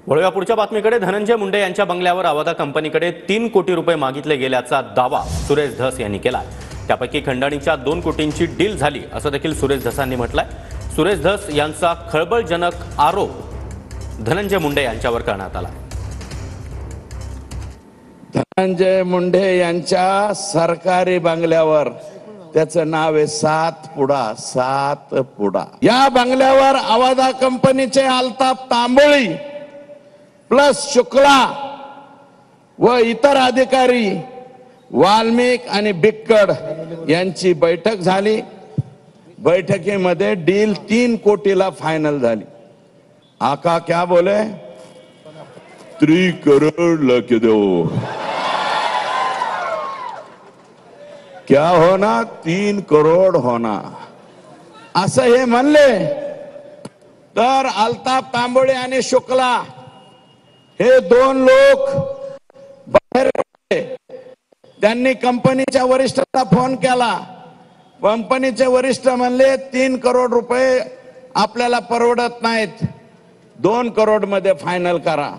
वळूया पुढच्या बातमीकडे। धनंजय मुंडे यांच्या बंगल्यावर अवादा कंपनीकडे 3 कोटी रुपये मागितले गेल्याचा दावा सुरेश धस यांनी केला। त्यापैकी खंडणीच्या 2 कोटींची डील झाली असं देखील सुरेश धसांनी म्हटलंय। सुरेश धस यांचा खळबळजनक आरोप धनंजय मुंडे यांच्यावर करण्यात आला। धनंजय मुंडे यांच्या सरकारी बंगल्यावर, त्याचं नाव आहे सातपुडा, या बंगल्यावर अवादा कंपनीचे अल्ताफ तांबोळी प्लस शुक्ला व इतर अधिकारी वाल्मिक आणि बिक्कड यांची बैठक झाली। बैठकीमध्ये डील 3 कोटीला फायनल झाली। आका क्या बोले? 3 करोड़ लेके दो। क्या होना? 3 करोड़ होना, असं हे म्हणले। तर अल्ताफ तांबोळे आणि शुक्ला हे 2 लोक बाहेर गेले। त्यांनी कंपनीच्या वरिष्ठांना फोन केला। कंपनीचे वरिष्ठ म्हणले 3 करोड रुपये आपल्याला परवडत नाहीत, 2 करोड मध्ये फायनल करा।